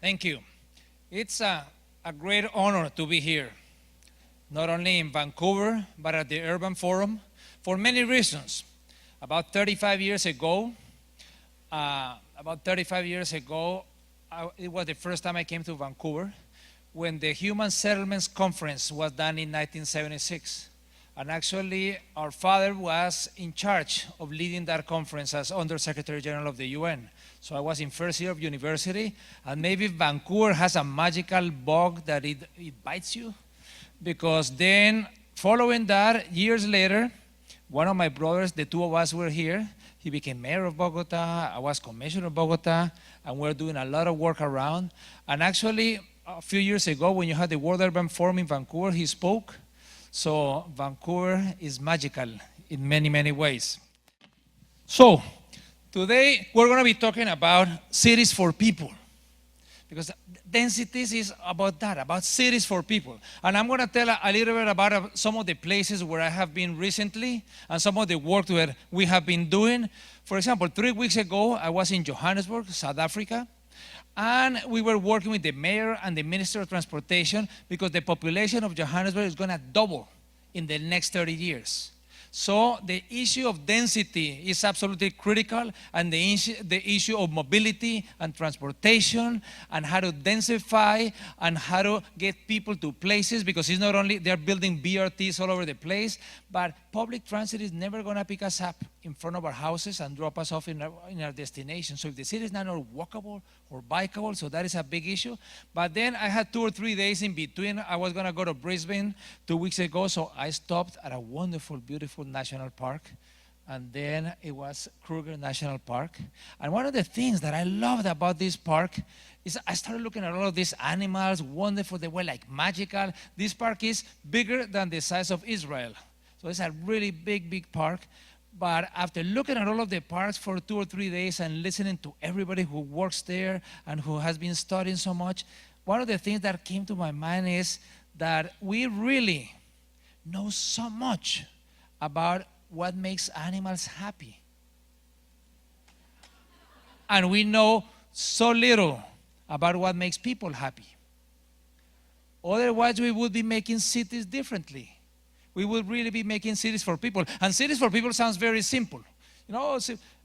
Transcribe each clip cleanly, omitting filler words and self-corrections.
Thank you. It's a great honor to be here, not only in Vancouver, but at the Urban Forum, for many reasons. About 35 years ago, uh, about 35 years ago, it was the first time I came to Vancouver when the Human Settlements Conference was done in 1976. And actually, our father was in charge of leading that conference as Under Secretary General of the UN. So I was in first year of university, and maybe Vancouver has a magical bug that it bites you, because then following that, years later, one of my brothers, the two of us were here. He became mayor of Bogota, I was commissioner of Bogota, and we're doing a lot of work around. And actually, a few years ago, when you had the World Urban Forum in Vancouver, he spoke. So Vancouver is magical in many, many ways. So today we're going to be talking about cities for people, because densities is about that, about cities for people. And I'm going to tell a little bit about some of the places where I have been recently and some of the work that we have been doing. For example, 3 weeks ago, I was in Johannesburg, South Africa. And we were working with the mayor and the minister of transportation, because the population of Johannesburg is going to double in the next 30 years. So the issue of density is absolutely critical, and the issue of mobility and transportation and how to densify and how to get people to places, because it's not only they're building BRTs all over the place, but public transit is never going to pick us up in front of our houses and drop us off in our destination. So if the city is not walkable or bikeable, so that is a big issue. But then I had 2 or 3 days in between. I was going to go to Brisbane 2 weeks ago, so I stopped at a wonderful, beautiful national park. And then it was Kruger National Park. And one of the things that I loved about this park is I started looking at all of these animals, wonderful, they were like magical. This park is bigger than the size of Israel. So it's a really big, big park. But after looking at all of the parks for 2 or 3 days and listening to everybody who works there and who has been studying so much, one of the things that came to my mind is that we really know so much about what makes animals happy. And we know so little about what makes people happy. Otherwise, we would be making cities differently. We will really be making cities for people. And cities for people sounds very simple.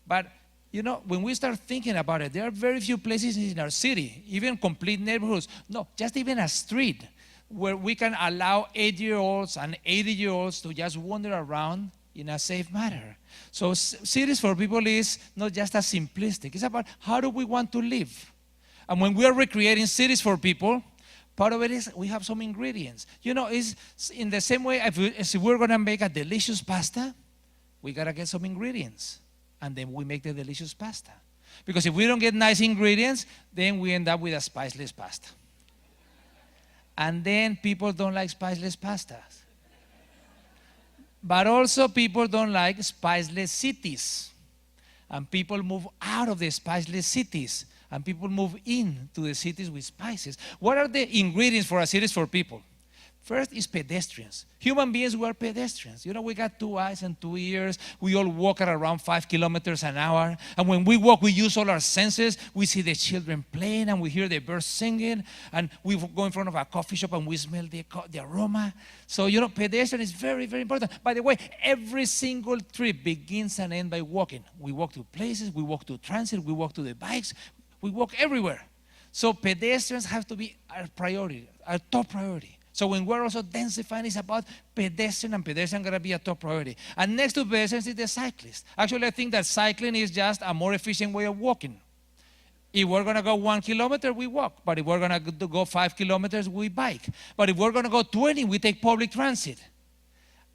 But when we start thinking about it, there are very few places in our city, even complete neighborhoods, no, just even a street, where we can allow 8-year-olds and 80-year-olds to just wander around in a safe manner. So cities for people is not just as simplistic. It's about how do we want to live. And when we are recreating cities for people, part of it is we have some ingredients. It's in the same way, if we're going to make a delicious pasta, we got to get some ingredients. And then we make the delicious pasta. Because if we don't get nice ingredients, then we end up with a spiceless pasta. And then people don't like spiceless pastas. But also people don't like spiceless cities. And people move out of the spiceless cities. And people move into the cities with spices. What are the ingredients for a city for people? First is pedestrians. Human beings, we are pedestrians. We got 2 eyes and 2 ears. We all walk at around 5 kilometers an hour. And when we walk, we use all our senses. We see the children playing and we hear the birds singing. And we go in front of a coffee shop and we smell the aroma. So, pedestrian is very, very important. By the way, every single trip begins and ends by walking. We walk to places, we walk to transit, we walk to the bikes, we walk everywhere. So pedestrians have to be our priority, our top priority. So when we're also densifying, it's about pedestrian, and pedestrian going to be a top priority. And next to pedestrians is the cyclist. Actually, I think that cycling is just a more efficient way of walking. If we're going to go 1 kilometer, we walk. But if we're going to go 5 kilometers, we bike. But if we're going to go 20, we take public transit.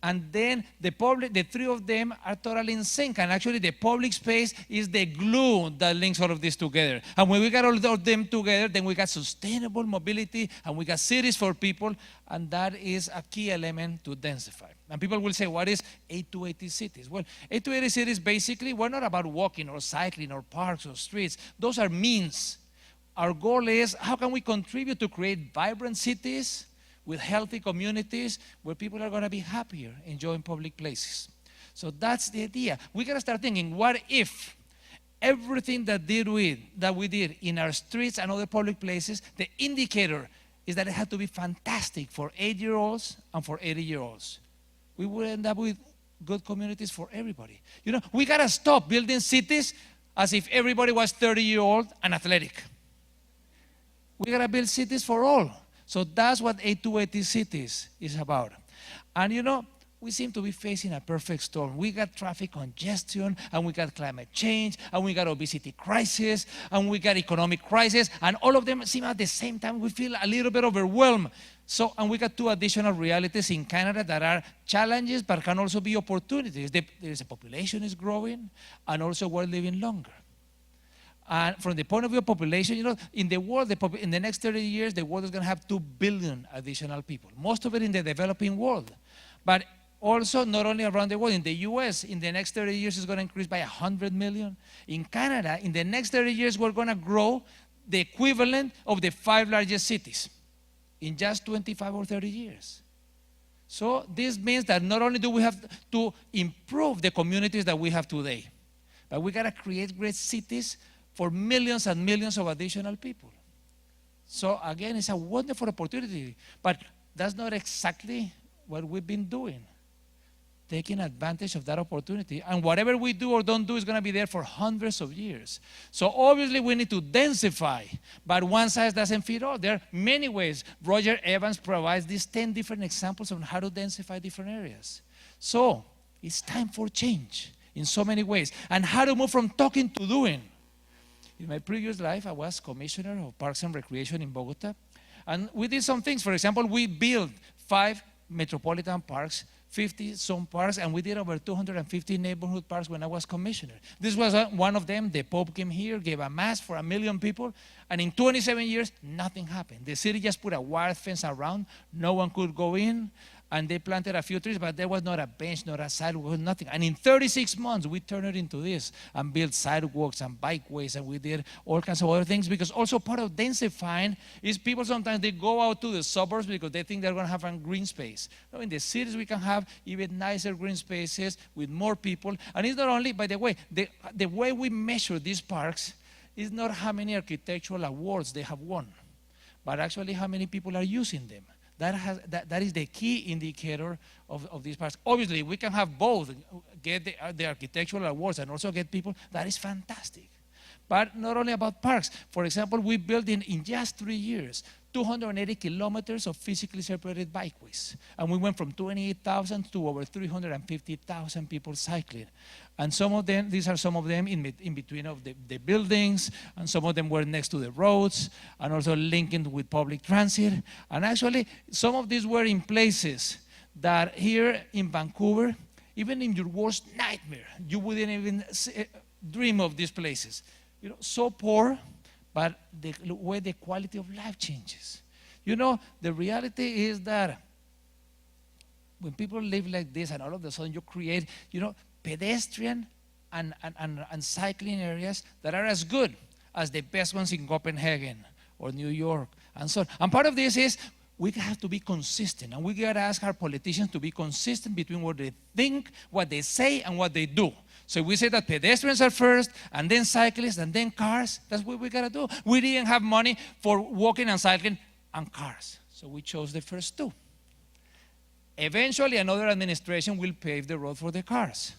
And then the 3 of them are totally in sync. And actually, the public space is the glue that links all of this together. And when we got all of them together, then we got sustainable mobility and we got cities for people. And that is a key element to densify. And people will say, what is A280 cities? Well, A280 cities basically, we're not about walking or cycling or parks or streets. Those are means. Our goal is, how can we contribute to create vibrant cities with healthy communities where people are going to be happier enjoying public places? So that's the idea. We got to start thinking, what if everything that we did in our streets and other public places, the indicator is that it had to be fantastic for 8-year-olds and for 80-year-olds. We would end up with good communities for everybody. You know, we gotta stop building cities as if everybody was 30-year-old and athletic. We gotta build cities for all. So that's what A280 cities is about. And you know, we seem to be facing a perfect storm. We got traffic congestion, and we got climate change, and we got obesity crisis, and we got economic crisis, and all of them seem at the same time. We feel a little bit overwhelmed. So, and we got two additional realities in Canada that are challenges, but can also be opportunities. There's a population is growing, and also we're living longer. And from the point of view of population, you know, in the world, in the next 30 years, the world is going to have 2 billion additional people, most of it in the developing world. But also, not only around the world, in the US, in the next 30 years, it's going to increase by 100 million. In Canada, in the next 30 years, we're going to grow the equivalent of the 5 largest cities in just 25 or 30 years. So this means that not only do we have to improve the communities that we have today, but we got to create great cities for millions and millions of additional people. So again, it's a wonderful opportunity, but that's not exactly what we've been doing, taking advantage of that opportunity. And whatever we do or don't do is going to be there for hundreds of years. So obviously we need to densify, but one size doesn't fit all. There are many ways. Roger Evans provides these 10 different examples on how to densify different areas. So it's time for change in so many ways. And how to move from talking to doing. In my previous life, I was commissioner of Parks and Recreation in Bogota. And we did some things. For example, we built 5 metropolitan parks, 50 zone parks, and we did over 250 neighborhood parks when I was commissioner. This was one of them. The Pope came here, gave a mass for 1 million people, and in 27 years, nothing happened. The city just put a wire fence around. No one could go in, and they planted a few trees, but there was not a bench, not a sidewalk, nothing. And in 36 months, we turned it into this and built sidewalks and bikeways, and we did all kinds of other things, because also part of densifying is people sometimes they go out to the suburbs because they think they're going to have a green space. No, in the cities, we can have even nicer green spaces with more people. And it's not only, by the way we measure these parks is not how many architectural awards they have won, but actually how many people are using them. That is the key indicator of these parks. Obviously, we can have both, get the architectural awards and also get people. That is fantastic. But not only about parks. For example, we built in just 3 years, 280 kilometers of physically separated bikeways. And we went from 28,000 to over 350,000 people cycling. And some of them, these are some of them in between of the buildings, and some of them were next to the roads, and also linking with public transit. And actually, some of these were in places that here in Vancouver, even in your worst nightmare, you wouldn't even dream of these places. You know, so poor, but the way the quality of life changes. You know, the reality is that when people live like this, and all of a sudden you create, you know, pedestrian and cycling areas that are as good as the best ones in Copenhagen or New York and so on. And part of this is we have to be consistent, and we got to ask our politicians to be consistent between what they think, what they say, and what they do. So we say that pedestrians are first, and then cyclists, and then cars. That's what we got to do. We didn't have money for walking and cycling and cars, so we chose the first 2. Eventually, another administration will pave the road for the cars.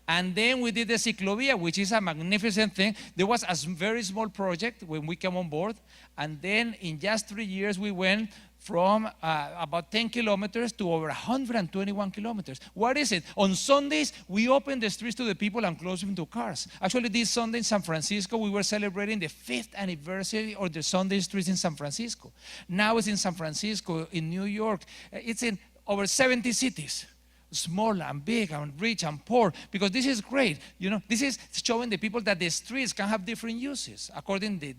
And then we did the Ciclovia, which is a magnificent thing. There was a very small project when we came on board, and then in just 3 years, we went from about 10 kilometers to over 121 kilometers. What is it? On Sundays, we open the streets to the people and close them to cars. Actually, this Sunday in San Francisco, we were celebrating the 5th anniversary of the Sunday streets in San Francisco. Now it's in San Francisco, in New York. It's in over 70 cities. Small and big and rich and poor, because this is great. You know, this is showing the people that the streets can have different uses according to the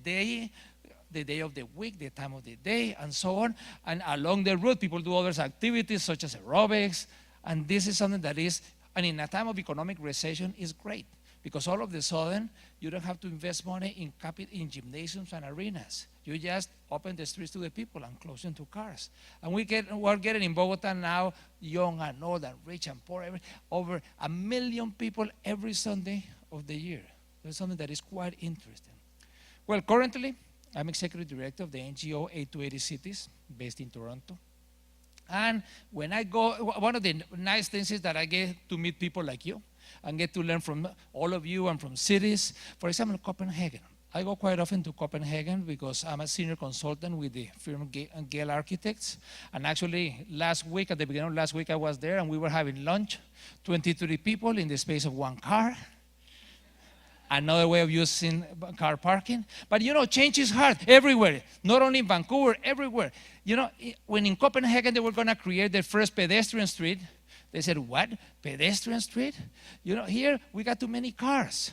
day of the week, the time of the day, and so on. And along the route, people do other activities such as aerobics. And this is something that is, and in a time of economic recession, is great, because all of a sudden, you don't have to invest money in gymnasiums and arenas. You just open the streets to the people and close them to cars. And we're getting in Bogota now, young and old and rich and poor, over 1 million people every Sunday of the year. That's something that is quite interesting. Well, currently, I'm executive director of the NGO 8-80 Cities, based in Toronto. And when I go, one of the nice things is that I get to meet people like you and get to learn from all of you and from cities. For example, Copenhagen. I go quite often to Copenhagen because I'm a senior consultant with the firm Gale Architects. And actually, last week, at the beginning of last week, I was there and we were having lunch, 23 people in the space of one car. Another way of using car parking. But you know, change is hard everywhere, not only in Vancouver, everywhere. You know, when in Copenhagen they were going to create their first pedestrian street, they said, what? Pedestrian street? You know, here we got too many cars.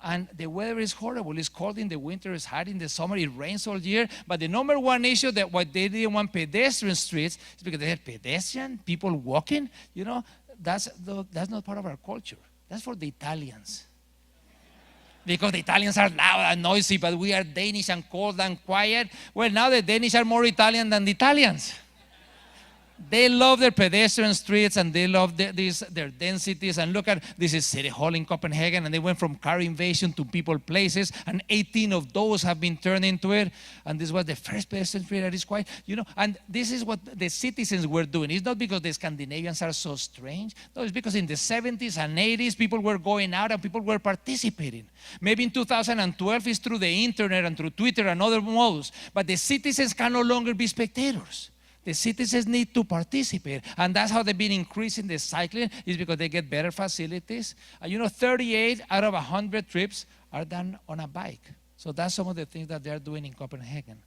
And the weather is horrible. It's cold in the winter, it's hot in the summer, it rains all year. But the number one issue that why they didn't want pedestrian streets is because they had pedestrian, people walking. You know, that's not part of our culture. That's for the Italians. Because the Italians are loud and noisy, but we are Danish and cold and quiet. Well, now the Danish are more Italian than the Italians. They love their pedestrian streets and they love their densities. And look at, this is City Hall in Copenhagen, and they went from car invasion to people places, and 18 of those have been turned into it. And this was the first pedestrian street that is quite, you know, and this is what the citizens were doing. It's not because the Scandinavians are so strange. No, it's because in the 70s and 80s, people were going out and people were participating. Maybe in 2012 it's through the internet and through Twitter and other modes, but the citizens can no longer be spectators. The citizens need to participate, and that's how they've been increasing the cycling, is because they get better facilities. And you know, 38 out of 100 trips are done on a bike. So that's some of the things that they're doing in Copenhagen.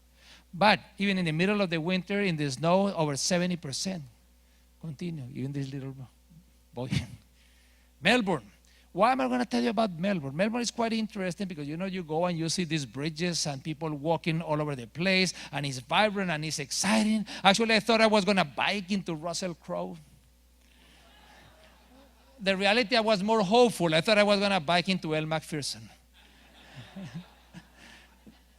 But even in the middle of the winter, in the snow, over 70% continue, even this little boy. Melbourne. Why am I going to tell you about Melbourne? Melbourne is quite interesting because, you know, you go and you see these bridges and people walking all over the place, and it's vibrant and it's exciting. Actually, I thought I was going to bike into Russell Crowe. The reality, I was more hopeful. I thought I was going to bike into Elle Macpherson.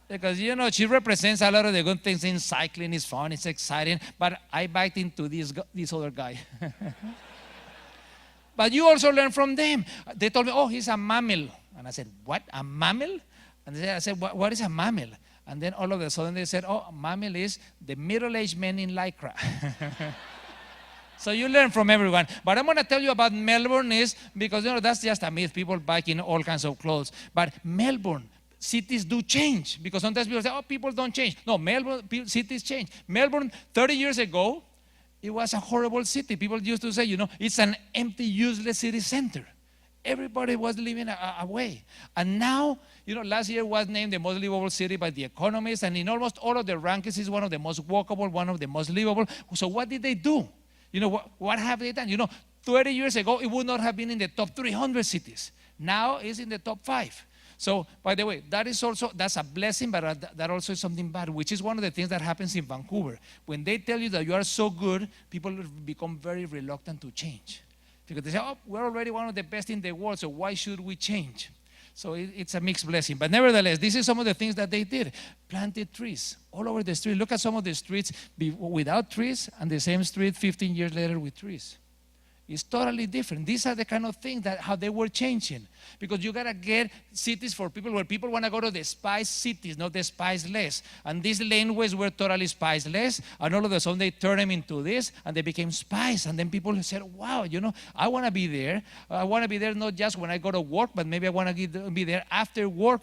Because, you know, she represents a lot of the good things in cycling. It's fun, it's exciting. But I biked into this other guy. But you also learn from them. They told me, oh, he's a mammal. And I said, what, a mammal? And I said, what is a mammal? And then all of a sudden they said, oh, mammal is the middle-aged men in Lycra. So you learn from everyone. But I'm going to tell you about Melbourne is, because, you know, that's just a myth. People bike in all kinds of clothes. But Melbourne, cities do change. Because sometimes people say, oh, people don't change. No, Melbourne, cities change. Melbourne, 30 years ago, it was a horrible city. People used to say, you know, it's an empty, useless city center. Everybody was living away. And now, you know, last year was named the most livable city by The Economist, and in almost all of the rankings, it's one of the most walkable, one of the most livable. So what did they do? You know, what have they done? You know, 30 years ago, it would not have been in the top 300 cities. Now it's in the top 5. So, by the way, that's a blessing, but that also is something bad, which is one of the things that happens in Vancouver. When they tell you that you are so good, people become very reluctant to change. Because they say, oh, we're already one of the best in the world, so why should we change? So it's a mixed blessing. But nevertheless, this is some of the things that they did. Planted trees all over the street. Look at some of the streets without trees, and the same street 15 years later with trees. It's totally different. These are the kind of things that how they were changing. Because you gotta get cities for people where people want to go to the spice cities, not the spiceless. And these laneways were totally spiceless, and all of a sudden they turned them into this, and they became spice. And then people said, wow, you know, I want to be there. I want to be there not just when I go to work, but maybe I want to be there after work.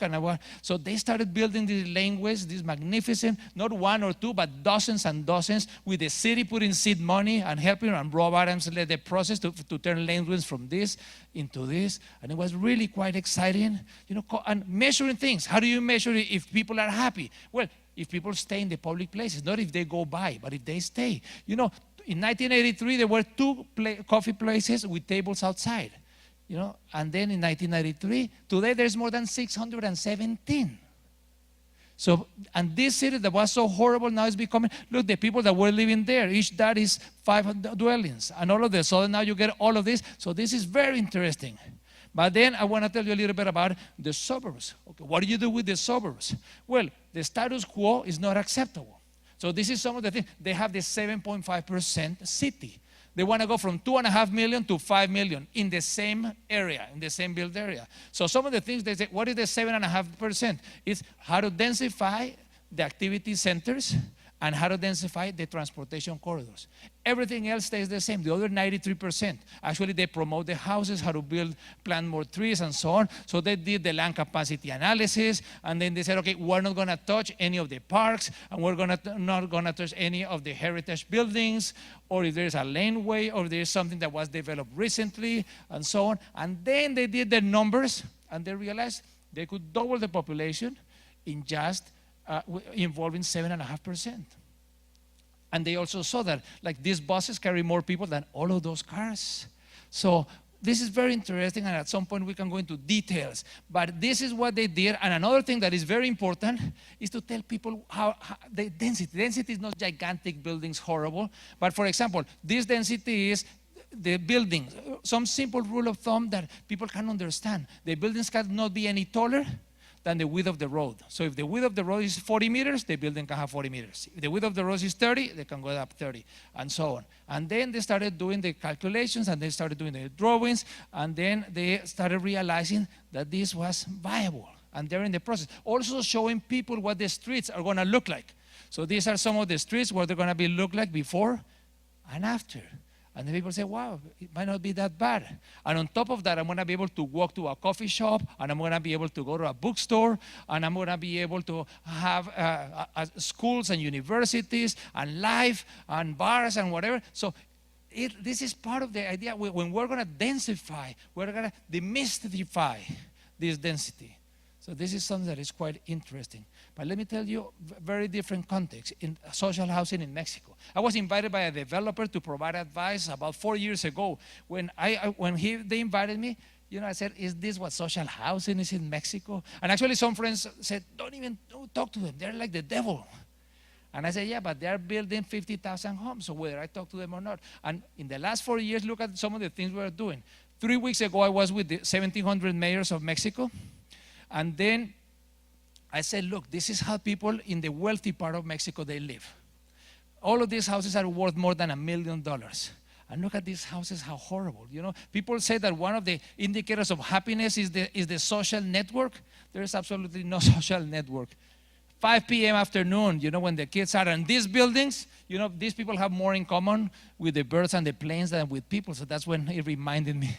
So they started building these laneways, these magnificent, not one or two, but dozens and dozens, with the city putting seed money and helping, and Rob Adams led the process to turn laneways from this into this, and it was really quite exciting, you know. And measuring things. How do you measure if people are happy? Well, if people stay in the public places, not if they go by, but if they stay. You know, in 1983 there were 2 coffee places with tables outside, you know, and then in 1993, today there's more than 617. So, and this city that was so horrible now is becoming, look, the people that were living there, each that is 5 dwellings. And all of a sudden now you get all of this. So this is very interesting. But then I want to tell you a little bit about the suburbs. Okay, what do you do with the suburbs? Well, the status quo is not acceptable. So this is some of the things. They have the 7.5% city. They want to go from 2.5 million to 5 million in the same area, in the same built area. So some of the things they say, what is the 7.5%? It's how to densify the activity centers and how to densify the transportation corridors. Everything else stays the same, the other 93%. Actually, they promote the houses, how to build, plant more trees, and so on. So they did the land capacity analysis, and then they said, okay, we're not going to touch any of the parks, and we're not going to touch any of the heritage buildings, or if there's a laneway, or there's something that was developed recently, and so on. And then they did the numbers, and they realized they could double the population in just involving 7.5%. And they also saw that, like, these buses carry more people than all of those cars. So this is very interesting, and at some point we can go into details. But this is what they did. And another thing that is very important is to tell people how the density. Density is not gigantic buildings, horrible. But for example, this density is the buildings. Some simple rule of thumb that people can understand. The buildings cannot be any taller than the width of the road. So if the width of the road is 40 meters, the building can have 40 meters. If the width of the road is 30, they can go up 30, and so on. And then they started doing the calculations, and they started doing the drawings, and then they started realizing that this was viable. And they're in the process. Also showing people what the streets are going to look like. So these are some of the streets where they're going to look like before and after. And the people say, wow, it might not be that bad. And on top of that, I'm going to be able to walk to a coffee shop, and I'm going to be able to go to a bookstore, and I'm going to be able to have schools and universities and life and bars and whatever. So this is part of the idea. When we're going to densify, we're going to demystify this density. So this is something that is quite interesting. But let me tell you, very different context in social housing in Mexico. I was invited by a developer to provide advice about 4 years ago. When they invited me, I said, is this what social housing is in Mexico? And actually some friends said, don't even talk to them. They're like the devil. And I said, yeah, but they're building 50,000 homes, so whether I talk to them or not. And in the last 4 years, look at some of the things we're doing. 3 weeks ago, I was with the 1,700 mayors of Mexico. And then I said, look, this is how people in the wealthy part of Mexico, they live. All of these houses are worth more than $1 million. And look at these houses, how horrible. People say that one of the indicators of happiness is the social network. There is absolutely no social network. 5 p.m. afternoon, when the kids are in these buildings, these people have more in common with the birds and the planes than with people. So that's when it reminded me.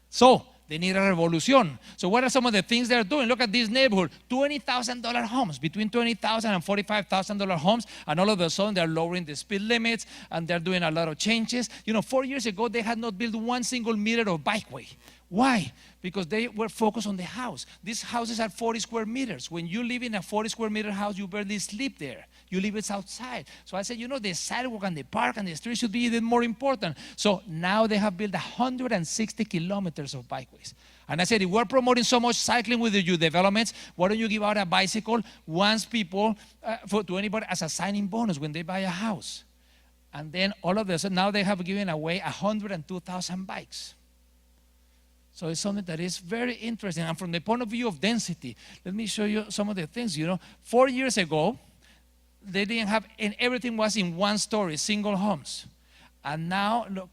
So they need a revolution. So what are some of the things they're doing? Look at this neighborhood, $20,000 homes, between $20,000 and $45,000 homes, and all of a sudden they're lowering the speed limits, and they're doing a lot of changes. 4 years ago, they had not built one single meter of bikeway. Why? Because they were focused on the house. These houses are 40 square meters. When you live in a 40 square meter house, you barely sleep there. You live it outside. So I said, the sidewalk and the park and the street should be even more important. So now they have built 160 kilometers of bikeways. And I said, if we're promoting so much cycling with the youth developments, why don't you give out a bicycle once people, to anybody as a signing bonus when they buy a house? And then all of this, now they have given away 102,000 bikes. So it's something that is very interesting. And from the point of view of density, let me show you some of the things. 4 years ago, they didn't have, and everything was in one story, single homes. And now, look,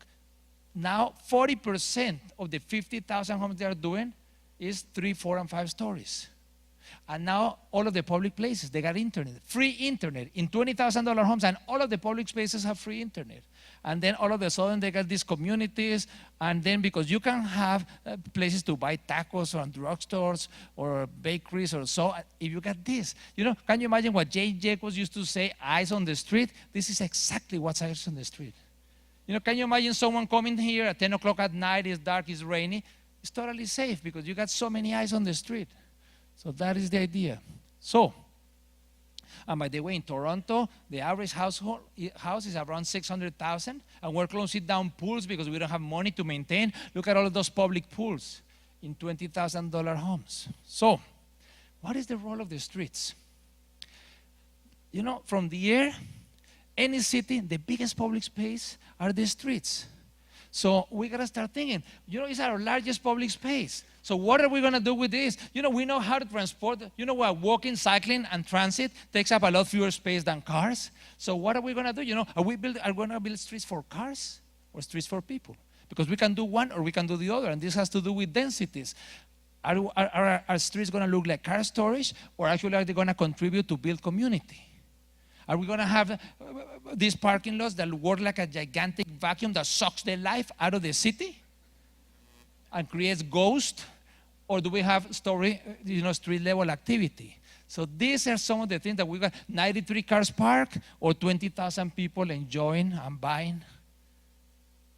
now 40% of the 50,000 homes they are doing is 3, 4, and 5 stories. And now all of the public places, they got internet, free internet in $20,000 homes, and all of the public spaces have free internet. And then all of a sudden they got these communities, and then because you can have places to buy tacos or drugstores or bakeries or so, if you got this. Can you imagine what Jane Jacobs used to say, eyes on the street? This is exactly what's eyes on the street. Can you imagine someone coming here at 10 o'clock at night, it's dark, it's rainy? It's totally safe because you got so many eyes on the street. So that is the idea. So, and by the way, in Toronto, the average house is around 600,000, and we're closing down pools because we don't have money to maintain. Look at all of those public pools in $20,000 homes. So, what is the role of the streets? From the air, any city, the biggest public space are the streets. So we got to start thinking, it's our largest public space. So what are we going to do with this? We know how to transport. What? Walking, cycling, and transit takes up a lot fewer space than cars. So what are we going to do? Are we going to build streets for cars or streets for people? Because we can do one or we can do the other, and this has to do with densities. Are our streets going to look like car storage, or actually are they going to contribute to build community? Are we going to have these parking lots that work like a gigantic vacuum that sucks the life out of the city and creates ghosts? Or do we have street level activity? So these are some of the things that we got: 93 cars parked or 20,000 people enjoying and buying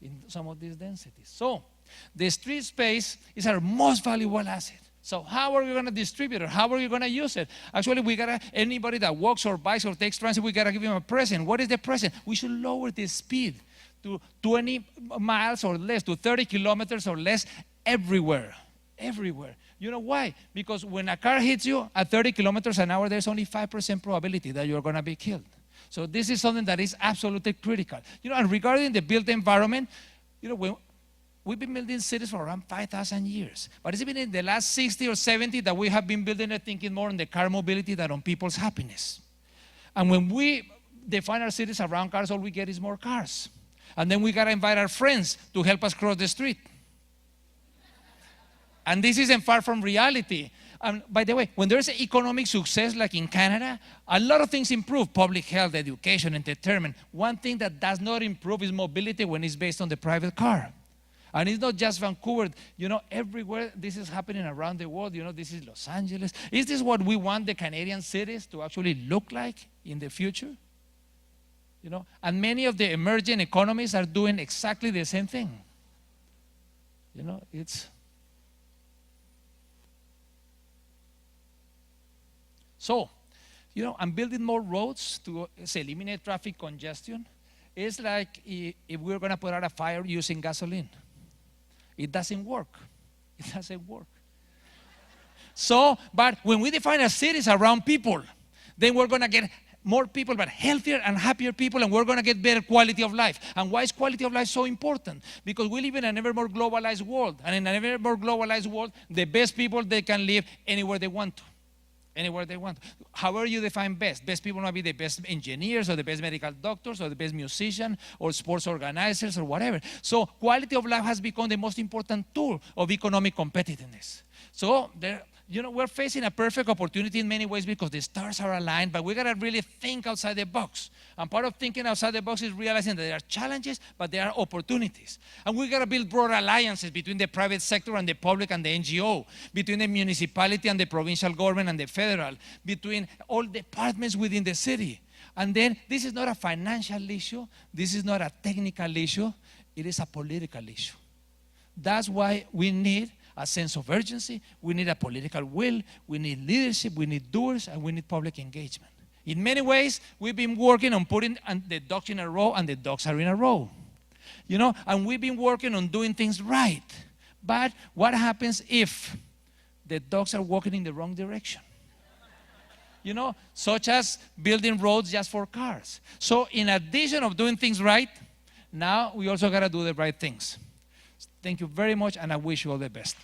in some of these densities. So the street space is our most valuable asset. So how are we going to distribute it? How are we going to use it? Actually, anybody that walks or bikes or takes transit, we got to give him a present. What is the present? We should lower the speed to 20 miles or less, to 30 kilometers or less everywhere. Everywhere. You know why? Because when a car hits you at 30 kilometers an hour, there's only 5% probability that you're going to be killed. So this is something that is absolutely critical. And regarding the built environment, we've been building cities for around 5,000 years. But it's been in the last 60 or 70 that we have been building it thinking more on the car mobility than on people's happiness. And when we define our cities around cars, all we get is more cars. And then we got to invite our friends to help us cross the street. And this isn't far from reality. By the way, when there's economic success like in Canada, a lot of things improve: public health, education, entertainment. One thing that does not improve is mobility when it's based on the private car. And it's not just Vancouver. Everywhere this is happening around the world. This is Los Angeles. Is this what we want the Canadian cities to actually look like in the future? And many of the emerging economies are doing exactly the same thing. So, I'm building more roads to eliminate traffic congestion. It's like if we're going to put out a fire using gasoline. It doesn't work. It doesn't work. So, but when we define our cities around people, then we're going to get more people, but healthier and happier people, and we're going to get better quality of life. And why is quality of life so important? Because we live in an ever more globalized world. And in an ever more globalized world, the best people, they can live anywhere they want to. Anywhere they want. However you define best. Best people might be the best engineers or the best medical doctors or the best musician or sports organizers or whatever. So quality of life has become the most important tool of economic competitiveness. So we're facing a perfect opportunity in many ways because the stars are aligned, but we got to really think outside the box. And part of thinking outside the box is realizing that there are challenges, but there are opportunities. And we got to build broad alliances between the private sector and the public and the NGO, between the municipality and the provincial government and the federal, between all departments within the city. And then this is not a financial issue. This is not a technical issue. It is a political issue. That's why we need a sense of urgency, we need a political will, we need leadership, we need doers, and we need public engagement. In many ways, we've been working on putting the ducks in a row, and the ducks are in a row. And we've been working on doing things right. But what happens if the ducks are walking in the wrong direction? Such as building roads just for cars. So in addition of doing things right, now we also got to do the right things. Thank you very much, and I wish you all the best.